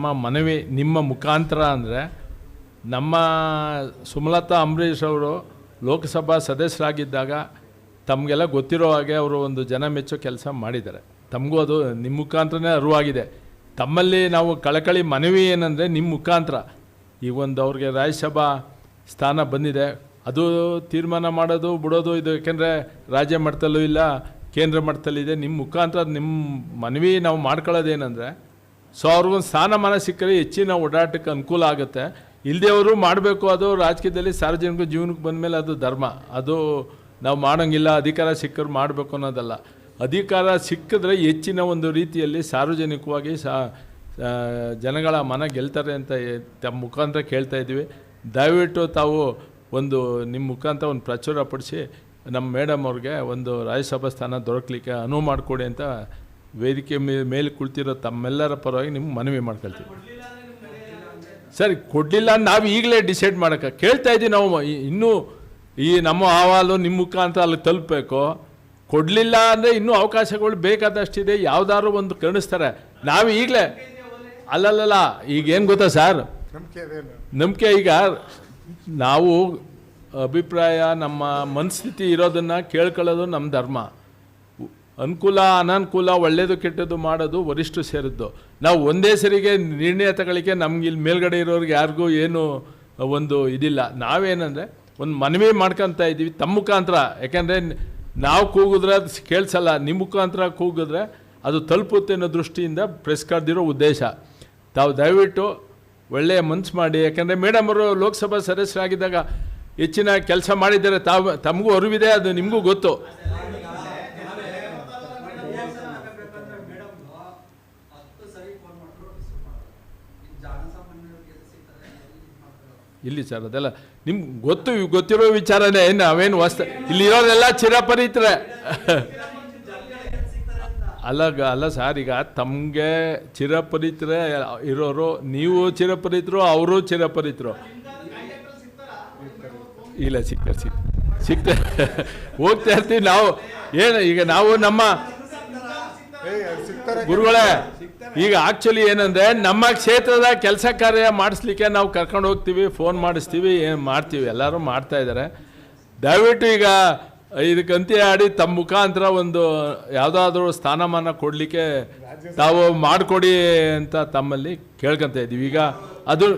ನಮ್ಮ ಮನವಿ ನಿಮ್ಮ ಮುಖಾಂತರ ಅಂದರೆ ನಮ್ಮ ಸುಮಲತಾ ಅಂಬರೀಷ್ ಅವರು ಲೋಕಸಭಾ ಸದಸ್ಯರಾಗಿದ್ದಾಗ ತಮಗೆಲ್ಲ ಗೊತ್ತಿರೋ ಹಾಗೆ ಅವರು ಒಂದು ಜನ ಮೆಚ್ಚೋ ಕೆಲಸ ಮಾಡಿದ್ದಾರೆ. ತಮಗೂ ಅದು ನಿಮ್ಮ ಮುಖಾಂತರನೇ ಅರಿವಾಗಿದೆ. ತಮ್ಮಲ್ಲಿ ನಾವು ಕಳಕಳಿ ಮನವಿ ಏನಂದರೆ ನಿಮ್ಮ ಮುಖಾಂತರ ಈ ಒಂದು ಅವ್ರಿಗೆ ರಾಜ್ಯಸಭಾ ಸ್ಥಾನ ಬಂದಿದೆ, ಅದು ತೀರ್ಮಾನ ಮಾಡೋದು ಬಿಡೋದು ಇದು ಯಾಕೆಂದರೆ ರಾಜ್ಯ ಮಟ್ಟದಲ್ಲೂ ಇಲ್ಲ ಕೇಂದ್ರ ಮಟ್ಟದಲ್ಲಿದೆ. ನಿಮ್ಮ ಮುಖಾಂತರ ನಿಮ್ಮ ಮನವಿ ನಾವು ಮಾಡ್ಕೊಳ್ಳೋದೇನೆಂದರೆ ಸೊ ಅವ್ರಿಗೊಂದು ಸ್ಥಾನಮಾನ ಸಿಕ್ಕರೆ ಹೆಚ್ಚಿನ ಓಡಾಟಕ್ಕೆ ಅನುಕೂಲ ಆಗುತ್ತೆ. ಇಲ್ಲದೆ ಅವರು ಮಾಡಬೇಕು, ಅದು ರಾಜಕೀಯದಲ್ಲಿ ಸಾರ್ವಜನಿಕ ಜೀವನಕ್ಕೆ ಬಂದಮೇಲೆ ಅದು ಧರ್ಮ, ಅದು ನಾವು ಮಾಡೋಂಗಿಲ್ಲ. ಅಧಿಕಾರ ಸಿಕ್ಕರು ಮಾಡಬೇಕು ಅನ್ನೋದಲ್ಲ. ಅಧಿಕಾರ ಸಿಕ್ಕಿದ್ರೆ ಹೆಚ್ಚಿನ ಒಂದು ರೀತಿಯಲ್ಲಿ ಸಾರ್ವಜನಿಕವಾಗಿ ಜನಗಳ ಮನ ಗೆಲ್ತಾರೆ ಅಂತ ತಮ್ಮ ಮುಖಾಂತರ ಕೇಳ್ತಾ ಇದ್ದೀವಿ. ದಯವಿಟ್ಟು ತಾವು ಒಂದು ನಿಮ್ಮ ಮುಖಾಂತರ ಒಂದು ಪ್ರಚುರ ಪಡಿಸಿ ನಮ್ಮ ಮೇಡಮ್ ಅವ್ರಿಗೆ ಒಂದು ರಾಜ್ಯಸಭಾ ಸ್ಥಾನ ದೊರಕಲಿಕ್ಕೆ ಅನುವು ಮಾಡಿಕೊಡಿ ಅಂತ ವೇದಿಕೆ ಮೇಲೆ ಕುಳಿತಿರೋ ತಮ್ಮೆಲ್ಲರ ಪರವಾಗಿ ನಿಮ್ಗೆ ಮನವಿ ಮಾಡ್ಕೊಳ್ತೀವಿ. ಸರಿ, ಕೊಡಲಿಲ್ಲ ನಾವು ಈಗಲೇ ಡಿಸೈಡ್ ಮಾಡೋಕ್ಕೆ ಕೇಳ್ತಾ ಇದ್ದೀವಿ. ನಾವು ಇನ್ನೂ ಈ ನಮ್ಮ ಅಹವಾಲು ನಿಮ್ಮ ಮುಖಾಂತರ ಅಲ್ಲಿ ತಲುಪಬೇಕು. ಕೊಡಲಿಲ್ಲ ಅಂದರೆ ಇನ್ನೂ ಅವಕಾಶಗಳು ಬೇಕಾದಷ್ಟಿದೆ, ಯಾವುದಾದ್ರು ಒಂದು ಕರುಣಿಸ್ತಾರೆ. ನಾವು ಈಗಲೇ ಅಲ್ಲಲ್ಲ, ಈಗೇನು ಗೊತ್ತಾ ಸರ್, ನಂಬಿಕೆ ಈಗ ನಾವು ಅಭಿಪ್ರಾಯ ನಮ್ಮ ಮನಸ್ಥಿತಿ ಇರೋದನ್ನು ಕೇಳ್ಕೊಳ್ಳೋದು ನಮ್ಮ ಧರ್ಮ. ಅನುಕೂಲ ಅನಾನುಕೂಲ ಒಳ್ಳೆಯದು ಕೆಟ್ಟದ್ದು ಮಾಡೋದು ವರಿಷ್ಠರು ಸೇರಿದ್ದು. ನಾವು ಒಂದೇ ಸರಿಗೆ ನಿರ್ಣಯ ತಗೊಳ್ಳಿಕ್ಕೆ ನಮ್ಗೆ ಇಲ್ಲಿ ಮೇಲ್ಗಡೆ ಇರೋರಿಗೆ ಯಾರಿಗೂ ಏನು ಒಂದು ಇದಿಲ್ಲ. ನಾವೇನಂದರೆ ಒಂದು ಮನವಿ ಮಾಡ್ಕೊತಾ ಇದ್ದೀವಿ ತಮ್ಮ ಮುಖಾಂತರ. ಯಾಕೆಂದರೆ ನಾವು ಕೂಗಿದ್ರೆ ಅದು ಕೇಳಿಸಲ್ಲ, ನಿಮ್ಮ ಮುಖಾಂತರ ಕೂಗಿದ್ರೆ ಅದು ತಲುಪುತ್ತೆ ಅನ್ನೋ ದೃಷ್ಟಿಯಿಂದ ಪ್ರೆಸ್ ಕರೆದಿರೋ ಉದ್ದೇಶ. ತಾವು ದಯವಿಟ್ಟು ಒಳ್ಳೆಯ ಮನಸ್ಸು ಮಾಡಿ. ಯಾಕೆಂದರೆ ಮೇಡಮ್ ಅವರು ಲೋಕಸಭಾ ಸದಸ್ಯರಾಗಿದ್ದಾಗ ಹೆಚ್ಚಿನ ಕೆಲಸ ಮಾಡಿದ್ದಾರೆ. ತಮಗೂ ಅರಿವಿದೆ, ಅದು ನಿಮಗೂ ಗೊತ್ತು. ಇಲ್ಲಿ ಸರ್ ಅದೆಲ್ಲ ನಿಮ್ಗೆ ಗೊತ್ತಿರೋ ವಿಚಾರನೇ. ನಾವೇನು ಹೊಸ್ತ ಇಲ್ಲಿ ಇರೋರೆಲ್ಲ ಚಿರಪರಿತ್ರೆ ಅಲ್ಲ ಸರ್. ಈಗ ತಮಗೆ ಚಿರಪರಿತ್ರೆ ಇರೋರು, ನೀವು ಚಿರಪರಿತರು, ಅವರು ಚಿರಪರಿತರು. ಇಲ್ಲ ಸಿಗ್ತಾರೆ ಹೋಗ್ತಾ ಇರ್ತೀವಿ ನಾವು. ಏನು ಈಗ ನಾವು ನಮ್ಮ ಗುರುಗಳೇ, ಈಗ ಆ್ಯಕ್ಚುಲಿ ಏನಂದರೆ ನಮ್ಮ ಕ್ಷೇತ್ರದ ಕೆಲಸ ಕಾರ್ಯ ಮಾಡಿಸ್ಲಿಕ್ಕೆ ನಾವು ಕರ್ಕೊಂಡು ಹೋಗ್ತೀವಿ, ಫೋನ್ ಮಾಡಿಸ್ತೀವಿ, ಏನು ಮಾಡ್ತೀವಿ, ಎಲ್ಲರೂ ಮಾಡ್ತಾಯಿದ್ದಾರೆ. ದಯವಿಟ್ಟು ಈಗ ಇದಕ್ಕೆ ಅಂತ್ಯ ಆಡಿ ತಮ್ಮ ಮುಖಾಂತರ ಒಂದು ಯಾವುದಾದ್ರೂ ಸ್ಥಾನಮಾನ ಕೊಡಲಿಕ್ಕೆ ತಾವು ಮಾಡಿಕೊಡಿ ಅಂತ ತಮ್ಮಲ್ಲಿ ಕೇಳ್ಕೊತಾ ಇದ್ದೀವಿ. ಈಗ ಅದು